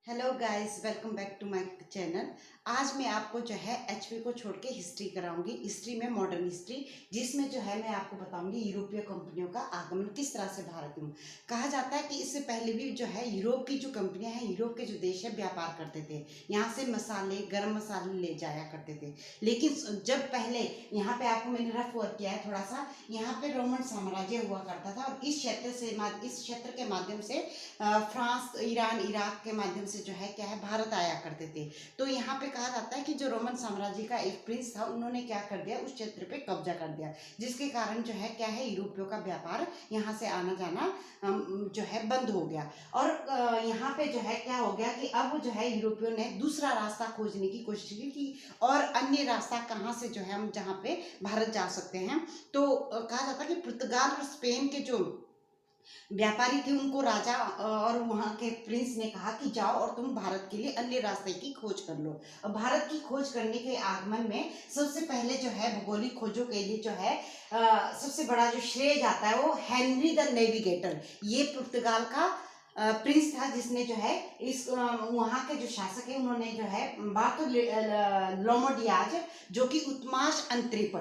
Hello guys, welcome back to my channel. आज मैं आपको जो है एचपी को छोड़ के हिस्ट्री कराऊंगी। हिस्ट्री में मॉडर्न हिस्ट्री, जिसमें जो है मैं आपको बताऊंगी यूरोपीय कंपनियों का आगमन किस तरह से भारत में। कहा जाता है कि इससे पहले भी जो है यूरोप की जो कंपनियां हैं, यूरोप के जो देश है व्यापार करते थे, यहाँ से मसाले, गर्म मसाले ले जाया करते थे। लेकिन जब पहले यहाँ पे आपको मैंने रफ वर्क किया है थोड़ा सा, यहाँ पे रोमन साम्राज्य हुआ करता था और इस क्षेत्र के माध्यम से फ्रांस, ईरान, इराक के माध्यम से जो है क्या है भारत आया करते थे। तो यहाँ पे कहा जाता है कि जो रोमन साम्राज्य का एक प्रिंस था, उन्होंने क्या कर दिया, उस क्षेत्र पे कब्जा कर दिया, जिसके कारण जो है क्या है यूरोपियों का व्यापार यहाँ से आना जाना जो है बंद हो गया। और यहाँ पे जो है क्या हो गया कि अब जो है यूरोपियों ने दूसरा रास्ता खोजने की कोशिश की और अन्य रास्ता कहाँ से जो है हम जहाँ पे भारत जा सकते हैं। तो कहा जाता है कि पुर्तगाल और स्पेन के जो व्यापारी थे, उनको राजा और वहाँ के प्रिंस ने कहा कि जाओ और तुम भारत के लिए अन्य रास्ते की खोज कर लो। और भारत की खोज करने के आगमन में सबसे पहले जो है भौगोलिक खोजों के लिए जो है सबसे बड़ा जो श्रेय जाता है वो हेनरी द नेविगेटर, ये पुर्तगाल का प्रिंस था, जिसने जो है इस वहाँ के जो शासक है उन्होंने जो है बार्थोलोमेडियाज, जो कि उत्माश अंतरीप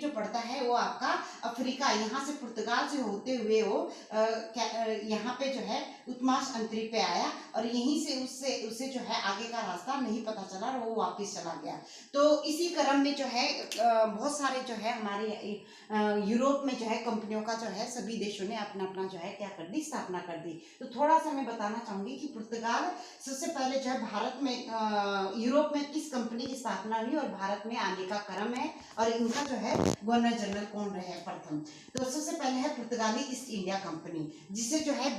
जो पड़ता है वो आपका अफ्रीका, यहाँ से पुर्तगाल से होते हुए वो यहाँ पे जो है उत्माश अंतरीप पे आया और यहीं से उससे उसे जो है आगे का रास्ता नहीं पता चला और वो वापस चला गया। तो इसी क्रम में जो है बहुत सारे जो है हमारे यूरोप में जो है कंपनियों का जो है सभी देशों ने अपना अपना जो है क्या कर दी, स्थापना कर दी। तो थोड़ा सा मैं बताना चाहूंगी कि पुर्तगाल सबसे पहले जो है भारत में यूरोप में किस कंपनी की स्थापना हुई और भारत में आने का क्रम है और इनका जो है गवर्नर जनरल कौन रहे प्रथम। तो सबसे पहले है पुर्तगाली ईस्ट इंडिया कंपनी, जिसे जो है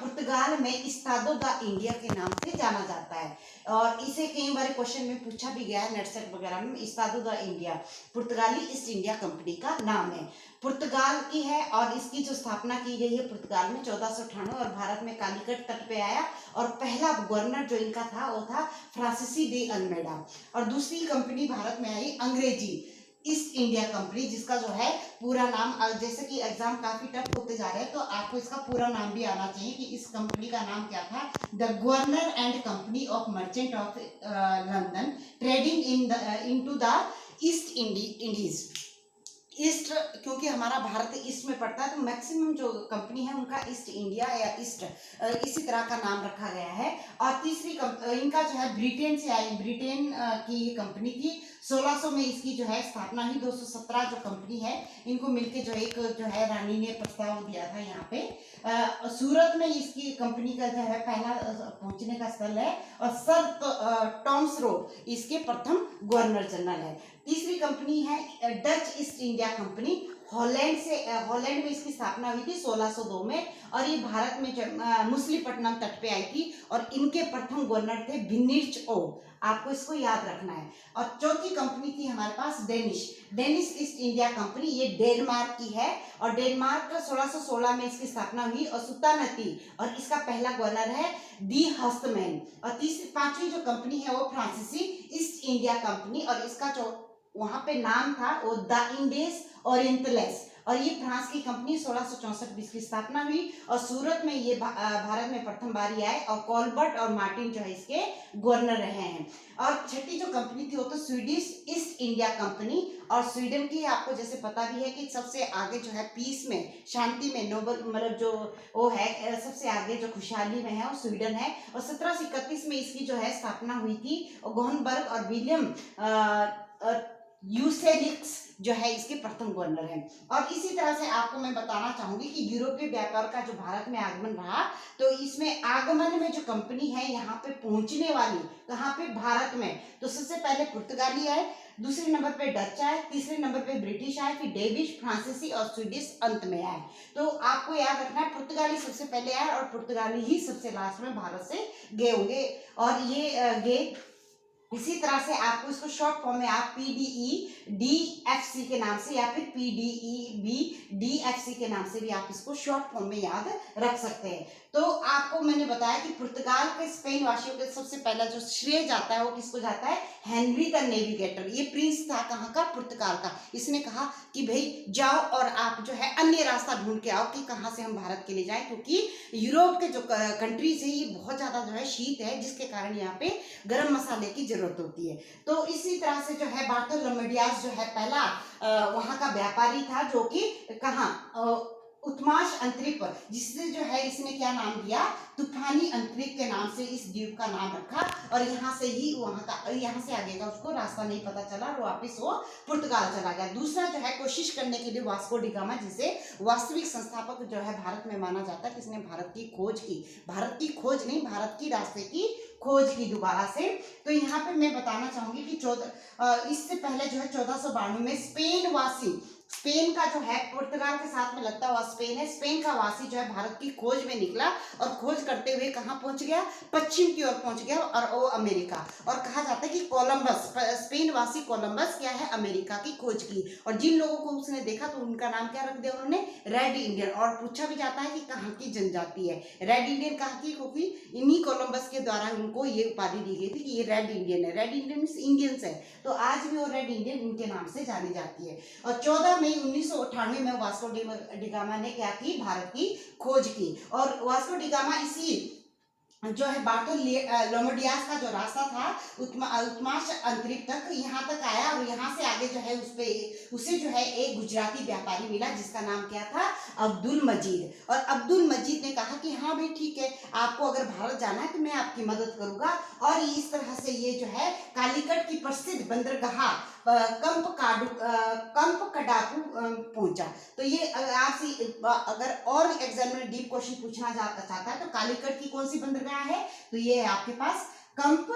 पुर्तगाल में इस्तादो द इंडिया के नाम से जाना जाता है। और इसे कई बार क्वेश्चन में पूछा भी गया है नेट सेट वगैरह में। इस्तादो द इंडिया पुर्तगाली ईस्ट इंडिया कंपनी का नाम है, पुर्तगाल की है और इसकी जो स्थापना की गई है पुर्तगाल में 1498 और भारत में कालीकट तट पे आया। और पहला गवर्नर जो इनका था वो था फ्रांसिसी दे अल्मेडा। और दूसरी कंपनी भारत में आई अंग्रेजी ईस्ट इंडिया कंपनी, जिसका जो है पूरा नाम, जैसे कि एग्जाम काफी टफ होते जा रहे हैं तो आपको इसका पूरा नाम भी आना चाहिए कि इस कंपनी का नाम क्या था। The governor and company of merchant of London trading into the east Indies. East, क्योंकि हमारा भारत ईस्ट में पड़ता है तो मैक्सिमम जो कंपनी है उनका ईस्ट इंडिया या ईस्ट इसी तरह का नाम रखा गया है। और तीसरी इनका जो है ब्रिटेन से आई, ब्रिटेन की ये कंपनी थी। 1600 में इसकी जो है स्थापना हुई। 217 जो कंपनी है इनको मिलके जो एक जो है रानी ने प्रस्ताव दिया था यहाँ पे। सूरत में इसकी कंपनी का जो है पहला पहुंचने का स्थल है और सर टॉम्स रो इसके प्रथम गवर्नर जनरल है। तीसरी कंपनी है Dutch east India company, Holland में इसकी स्थापना हुई थी 1602 में और ये भारत में मुसलीपट्टनम तट पे आई थी और इनके प्रथम गवर्नर थे विनिर्च ओ, आपको इसको याद रखना है। और चौथी कंपनी थी हमारे पास डेनिश ईस्ट इंडिया कंपनी, ये डेनमार्क की है और डेनमार्क 1616 में इसकी स्थापना हुई और सुल्तानती और इसका पहला गवर्नर है डी हस्तमैन। और पांचवी जो कंपनी है वो फ्रांसीसी ईस्ट इंडिया कंपनी और इसका जो वहां पे नाम था वो द इंडेस ओरिएंटलेस और ये फ्रांस की कंपनी 1664 में इसकी स्थापना हुई और सूरत में ये भारत में प्रथम बारी आए और कॉलबर्ट और मार्टिन जो है इसके गवर्नर रहे हैं। और छठी जो कंपनी थी वो तो स्वीडिश ईस्ट इंडिया कंपनी और स्वीडन की, आपको जैसे पता भी है कि सबसे आगे जो है पीस में, शांति में, नोबल मतलब जो वो है सबसे आगे जो खुशहाली में है वो स्वीडन है। और 1731 में इसकी जो है स्थापना हुई थी और गोहनबर्ग और विलियम यूसेलिक्स जो है इसके प्रथम गवर्नर हैं। और इसी तरह से आपको मैं बताना चाहूंगी कि यूरोपीय व्यापार का जो भारत में आगमन रहा, तो इसमें आगमन में जो कंपनी है यहाँ पे पहुंचने वाली, कहाँ पे, भारत में, तो सबसे पहले पुर्तगाली आए, दूसरे नंबर पे डच आए, तीसरे नंबर पे ब्रिटिश आए, फिर डेविश, फ्रांसीसी और स्वीडिश अंत में आए। तो आपको याद रखना है पुर्तगाली सबसे पहले आए और पुर्तगाली ही सबसे लास्ट में भारत से गए होंगे और ये गए इसी तरह से आपको इसको शॉर्ट फॉर्म में आप PDEDFC के नाम से या फिर PDEBDFC के नाम से भी आप इसको शॉर्ट फॉर्म में याद रख सकते हैं। तो आपको मैंने बताया कि पुर्तगाल के स्पेन वासियों के सबसे पहला जो श्रेय जाता है वो किसको जाता है, हेनरी द नेविगेटर। ये प्रिंस था कहाँ का, पुर्तगाल का। इसने कहा कि भाई जाओ और आप जो है अन्य रास्ता ढूंढ के आओ कि कहाँ से हम भारत के लिए जाएं, क्योंकि यूरोप के जो कंट्रीज है ये बहुत ज्यादा जो है शीत है, जिसके कारण यहाँ पे गर्म मसाले की जरूरत होती है। तो इसी तरह से जो है बार्थोलोमेडियास जो है पहला वहां का व्यापारी था, जो कि कहाँ उत्माश अंतरिप, जिससे जो है इसने क्या नाम दिया, तूफानी अंतरिप के नाम से इस द्वीप का नाम रखा। और यहाँ से ही वहां का, यहाँ से आगे का उसको रास्ता नहीं पता चला और वापिस वो पुर्तगाल चला गया। दूसरा जो है कोशिश करने के लिए वास्को डी गामा, जिसे वास्तविक संस्थापक जो है भारत में माना जाता है, किसने भारत की खोज की, भारत की खोज नहीं, भारत की रास्ते की खोज की दोबारा से। तो यहाँ पे मैं बताना चाहूंगी कि इससे पहले जो है 1492 में स्पेन वासी, स्पेन का जो है पुर्तगाल के साथ में लगता हुआ स्पेन है, स्पेन का वासी जो है भारत की खोज में निकला और खोज करते हुए कहाँ पहुंच गया, पश्चिम की ओर पहुंच गया और वो अमेरिका। और कहा जाता है कि कोलंबस, स्पेन वासी कोलंबस क्या है, अमेरिका की खोज की। और जिन लोगों को उसने देखा तो उनका नाम क्या रख दिया उन्होंने, रेड इंडियन। और पूछा भी जाता है कि कहाँ की जनजाति है रेड इंडियन, कहाँ की, क्योंकि इन्हीं कोलंबस के द्वारा उनको ये उपाधि दी गई थी कि ये रेड इंडियन है। रेड इंडियन मीन्स इंडियंस है, तो आज भी वो रेड इंडियन इनके नाम से जानी जाती है। और 14 मई 1998 में वास्को डी गामा ने क्या की, भारत की खोज की। और वास्को डी गामा इसी जो है बार्थोलोमेडियास का जो रास्ता था उत्माश अंतरिप तक, यहाँ तक आया। और यहाँ से आगे जो है उसे जो है एक गुजराती व्यापारी मिला जिसका नाम क्या था, अब्दुल मजीद। और अब्दुल मजीद ने कहा कि हाँ भाई ठीक है, आपको अगर भारत जाना है तो मैं आपकी मदद करूंगा। और इस तरह से ये जो है कालीकट की प्रसिद्ध बंदरगाह कंप कडापू पहुंचा। तो ये आपसे अगर और एग्जाम में डीप क्वेश्चन पूछना चाहता है तो कालीकट की कौन सी बंदरगाह है, तो ये है आपके पास कंप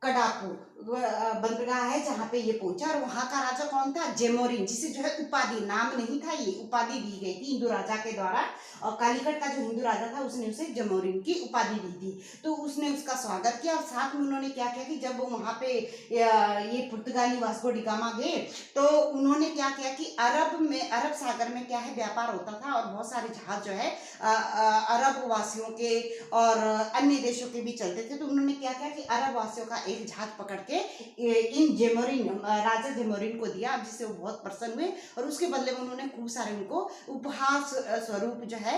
कडापू बंदरगाह है जहां पे ये पहुंचा। और वहां का राजा कौन था, जेमोरिन, जिसे जो है उपाधि, नाम नहीं था, ये उपाधि दी गई थी हिंदू राजा के द्वारा। और कालीकट का जो हिंदू राजा था उसने उसे जेमोरिन की उपाधि दी थी। तो उसने उसका स्वागत किया। और साथ में उन्होंने क्या किया कि जब वहां पे ये पुर्तगाली वास्को डी गामा गए तो उन्होंने क्या किया कि अरब सागर में क्या है व्यापार होता था और बहुत सारे जहाज जो है अरब वासियों के और अन्य देशों के भी चलते थे। तो उन्होंने क्या किया कि अरब वासियों का एक जहाज पकड़ के इन जेमोरिन, राजा जेमोरिन को दिया, जिससे वो बहुत प्रसन्न हुए। और उसके बदले में उन्होंने खूब सारे उनको उपहार स्वरूप जो है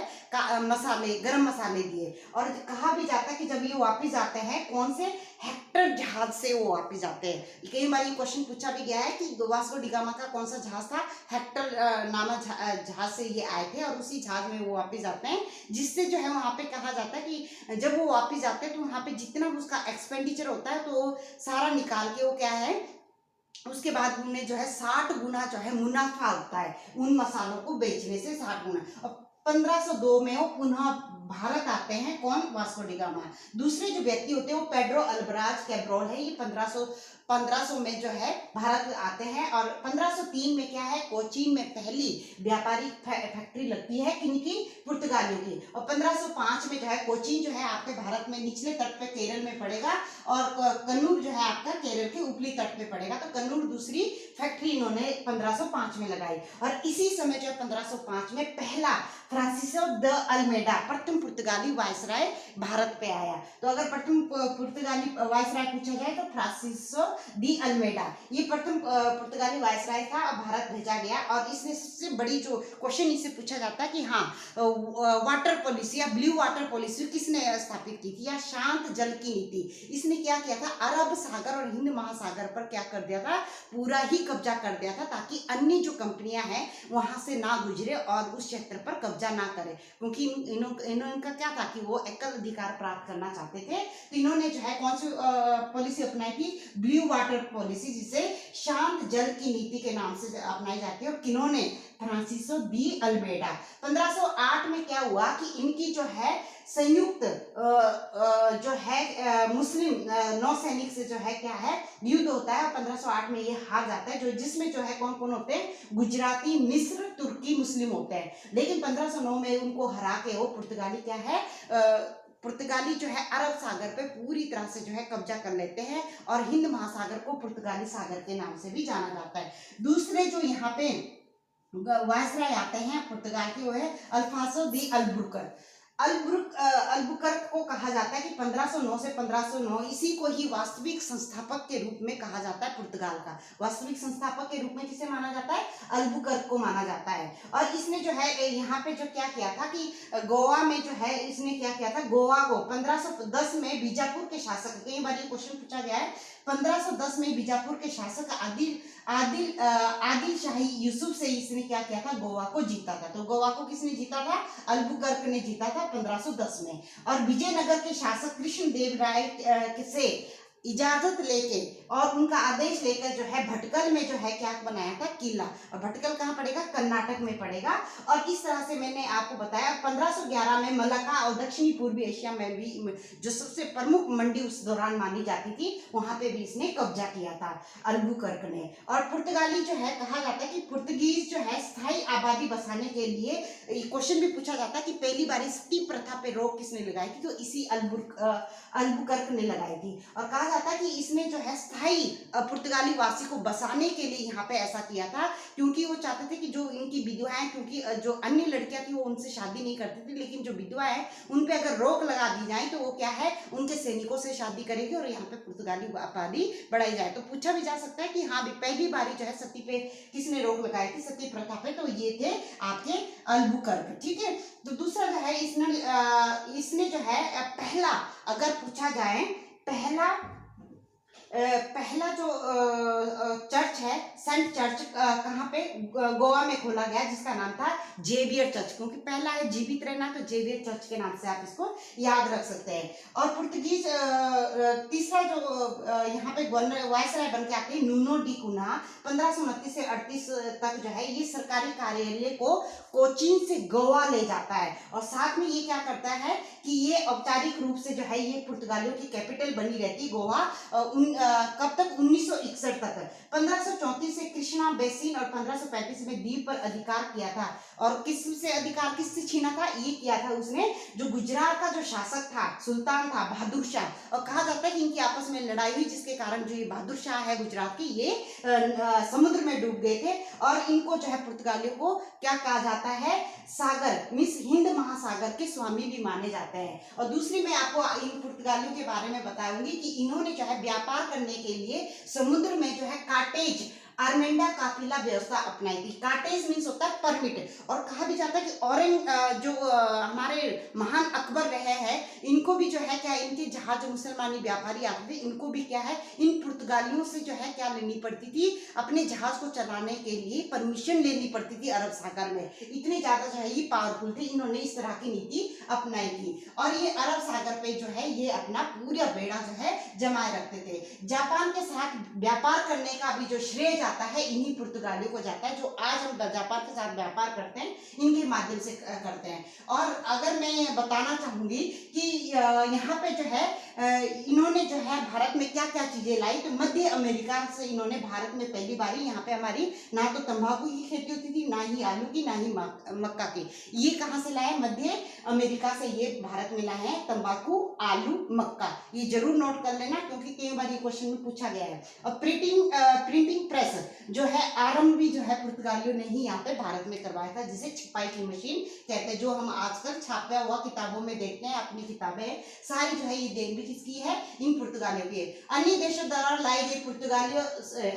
मसाले, गरम मसाले दिए। और कहा भी जाता है कि जब ये वापिस आते हैं, कौन से, हेक्टर जहाज से वो वापिस आते हैं। कई बार ये क्वेश्चन पूछा भी गया है कि वास्को डी गामा का कौन सा जहाज था, हेक्टर नामक जहाज से ये आए थे और उसी जहाज में वो वापिस आते हैं। जिससे जो है वहां पे कहा जाता है कि जब वो वापिस आते हैं तो वहां पे जितना उसका एक्सपेंडिचर होता है तो सारा निकाल के वो क्या है, उसके बाद उन्हें जो है 60 गुना जो है मुनाफा होता है उन मसालों को बेचने से, 60 गुना। और 1502 में वो पुनः भारत आते हैं, कौन, वास्को डी गामा। दूसरे जो व्यक्ति होते हैं वो पेड्रो अल्बराज कैब्रोल है। ये 1500 में जो है भारत आते हैं। और 1503 में क्या है, कोचीन में पहली व्यापारिक फैक्ट्री लगती है किनकी, पुर्तगालियों की। और 1505 में जो है कोचीन जो है आपके भारत में निचले तट पे केरल में पड़ेगा और कन्नूर जो है आपका केरल के ऊपरी तट पे पड़ेगा। तो कन्नूर दूसरी फैक्ट्री इन्होंने 1505 में लगाई। और इसी समय जो है 1505 में पहला फ्रांसिसो द अल्मेडा, प्रथम पुर्तगाली वायसराय भारत पे आया। तो अगर प्रथम पुर्तगाली वायसराय पूछा जाए तो फ्रांसिसो दी अल्मेडा, ये प्रथम पुर्तगाली वायसराय था और भारत भेजा गया। और इसने सबसे बड़ी जो क्वेश्चन इससे पूछा जाता है कि हाँ, वाटर पॉलिसी या ब्लू वाटर पॉलिसी किसने स्थापित की थी, या शांत जल की नीति। इसने क्या किया था, अरब सागर और हिंद महासागर पर क्या कर दिया था, पूरा ही कब्जा कर दिया था, ताकि अन्य जो कंपनियां हैं वहां से ना गुजरे और उस क्षेत्र पर कब्जा ना करे। क्योंकि इनका क्या था कि वो एकल अधिकार प्राप्त करना चाहते थे। तो इन्होंने जो है कौन सी पॉलिसी अपनाई थी, ब्लू वाटर पॉलिसी, जिसे शांत जल की नीति के नाम से अपनाई जाती है। और किन्होंने, फ्रांसिसो दी अल्मेडा। 1508 में क्या हुआ कि इनकी जो है संयुक्त जो है मुस्लिम नौसैनिक से जो है क्या है युद्ध होता है। और 1508 में ये हार जाता है, जो जिसमें जो है कौन कौन होते हैं, गुजराती, मिस्र, तुर्की, मुस्लिम होते हैं। लेकिन 1509 में उनको हरा के वो पुर्तगाली क्या है पुर्तगाली जो है अरब सागर पे पूरी तरह से जो है कब्जा कर लेते हैं और हिंद महासागर को पुर्तगाली सागर के नाम से भी जाना जाता है। दूसरे जो यहाँ पे वायसराय आते हैं पुर्तगाल के, वो है अल्फांसो दी अल्बुकर्क को कहा जाता है कि 1509 से 1509, इसी को ही वास्तविक संस्थापक के रूप में कहा जाता है। पुर्तगाल का वास्तविक संस्थापक के रूप में किसे माना जाता है? अल्बुकर्क को माना जाता है। और इसने जो है यहाँ पे जो क्या किया था कि गोवा में जो है इसने क्या किया था, गोवा को 1510 में बीजापुर के शासक, कई बार ये क्वेश्चन पूछा गया है, 1510 में बीजापुर के शासक आदिल शाही यूसुफ से इसने क्या किया था, गोवा को जीता था। तो गोवा को किसने जीता था? अल्बुकर्क ने जीता था 1510 में। और विजयनगर के शासक कृष्णदेव राय से इजाजत लेके और उनका आदेश लेकर जो है भटकल में जो है क्या बनाया था, किला। और भटकल कहाँ पड़ेगा? कर्नाटक में पड़ेगा। और इस तरह से मैंने आपको बताया 1511 में मलक्का और दक्षिणी पूर्वी एशिया में भी जो सबसे प्रमुख मंडी उस दौरान मानी जाती थी, वहां पे भी इसने कब्जा किया था अल्बुकर्क ने। और पुर्तगाली जो है, कहा जाता है कि पुर्तगीज जो है स्थायी आबादी बसाने के लिए, क्वेश्चन भी पूछा जाता है कि पहली बार सती प्रथा पे रोक किसने लगाई थी, तो इसी अल्बुकर्क ने लगाई थी। और कहा जाता है कि इसने जो है स्थायी पुर्तगाली वासी को बसाने के लिए यहाँ पे ऐसा किया था, क्योंकि वो चाहते थे कि जो इनकी विधवाएं, क्योंकि जो अन्य लड़कियां थी वो उनसे शादी नहीं करती थी, लेकिन जो विधवा है उन पे अगर रोक लगा दी जाए तो वो क्या है, उनके सैनिकों से शादी करेगी और यहाँ पे पुर्तगाली आबादी बढ़ाई जाए। तो पूछा भी जा सकता है कि हाँ भी पहली बारी जो है सती पे किसने रोक लगाई थी, सती प्रथा पे, तो ये थे आपके अल्बुकर्क। ठीक है। तो दूसरा जो है इसने जो है पहला, अगर पूछा जाए पहला जो चर्च है, सेंट चर्च, कहाँ पे, गोवा में खोला गया, जिसका नाम था जेवियर चर्च, क्योंकि पहला है जीवित रहना, तो जेवियर चर्च के नाम से आप इसको याद रख सकते हैं। और पुर्तगीज तीसरा जो यहाँ पे गवर्नर वायसराय बन के आते हैं, नूनो डी कुन्हा, 1529 से 38 तक जो है ये सरकारी कार्यालय को कोचीन से गोवा ले जाता है। और साथ में ये क्या करता है कि ये औपचारिक रूप से जो है ये पुर्तगालियों की कैपिटल बनी रहती गोवा, कब तक, 1961 तक। 1534 से कृष्णा बेसिन और 1535 में द्वीप पर अधिकार किया था। और किससे अधिकार, किससे छीना था? ये किया था उसने जो गुजरात का जो शासक था, सुल्तान था बहादुर शाह। और कहा जाता है कि इनकी आपस में लड़ाई हुई, जिसके कारण जो ये बहादुर शाह है गुजरात की, ये समुद्र में डूब गए थे। और इनको जो है पुर्तगालियों को क्या कहा जाता है, सागर मींस हिंद महासागर के स्वामी भी माने जाते हैं। और दूसरी मैं आपको इन पुर्तगालियों के बारे में बताऊंगी कि इन्होंने जो है व्यापार करने के लिए समुद्र में जो है काटेज आर्मेंडा काफिला व्यवस्था अपनाई थी। काटेज मीन्स होता है परमिट। और कहा भी जाता है कि औरंग जो हमारे महान अकबर रहे हैं, इनको भी जो है क्या, इनके जहाज जो मुसलमानी व्यापारी आते थे, इनको भी क्या है, इन पुर्तगालियों से जो है क्या लेनी पड़ती थी, अपने जहाज को चलाने के लिए परमिशन लेनी पड़ती थी अरब सागर में। इतने ज्यादा जो है ये पावरफुल थे, इन्होंने इस तरह की नीति अपनाई थी। और ये अरब सागर पे जो है ये अपना पूरा बेड़ा जो है जमाए रखते थे। जापान के साथ व्यापार करने का भी जो श्रेय जाता है इन्हीं पुर्तगालियों को जाता है, जो आज हम जापान के साथ व्यापार करते हैं इनके माध्यम से करते हैं। और अगर मैं बताना चाहूंगी कि यहाँ पे जो है इन्होंने जो है भारत में क्या क्या चीजें लाई, तो मध्य अमेरिका से इन्होंने भारत में पहली बारी, यहाँ पे हमारी ना तो तंबाकू की खेती होती थी, ना ही आलू की, ना ही मक्का की। ये कहाँ से लाए? मध्य अमेरिका से ये भारत में लाए हैं तंबाकू, आलू, मक्का। ये जरूर नोट कर लेना, क्योंकि कई बार ये क्वेश्चन में पूछा गया है। और प्रिंटिंग प्रेस जो है आरंभ भी जो है पुर्तगालियों ने ही यहाँ पे भारत में करवाया था, जिसे छपाई की मशीन कहते हैं, जो हम आजकल छापा हुआ किताबों में देखते हैं। अपनी किताबें सारी जो है ये देन भी किसकी है? इन पुर्तगालियों की। अन्य देशों द्वारा लाई गई पुर्तगालियों,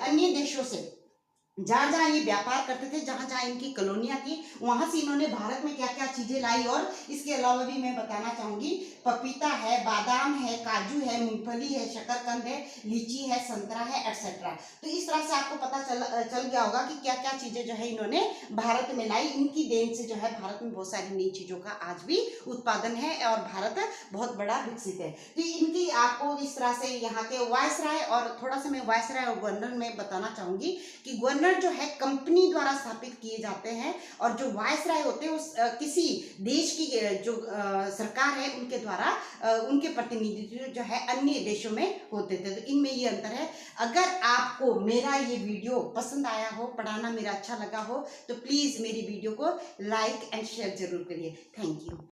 अन्य देशों से जहाँ जहाँ ये व्यापार करते थे, जहाँ जहाँ इनकी कॉलोनियाँ थी, वहां से इन्होंने भारत में क्या क्या चीजें लाई। और इसके अलावा भी मैं बताना चाहूंगी, पपीता है, बादाम है, काजू है, मूंगफली है, शकरकंद है, लीची है, संतरा है, एटसेट्रा। तो इस तरह से आपको पता चल गया होगा कि क्या क्या चीजें जो है इन्होंने भारत में लाई। इनकी देन से जो है भारत में बहुत सारी नई चीजों का आज भी उत्पादन है और भारत बहुत बड़ा विकसित है। तो इनकी आपको इस तरह से यहाँ के वायसराय, और थोड़ा सा मैं वायसराय और गवर्नर में बताना चाहूंगी कि गवर्नर जो है कंपनी द्वारा स्थापित किए जाते हैं, और जो वायसराय होते हैं उस किसी देश की जो सरकार है उनके द्वारा उनके प्रतिनिधित्व जो है अन्य देशों में होते थे। तो इनमें ये अंतर है। अगर आपको मेरा ये वीडियो पसंद आया हो, पढ़ाना मेरा अच्छा लगा हो, तो प्लीज मेरी वीडियो को लाइक एंड शेयर जरूर करिए। Thank you.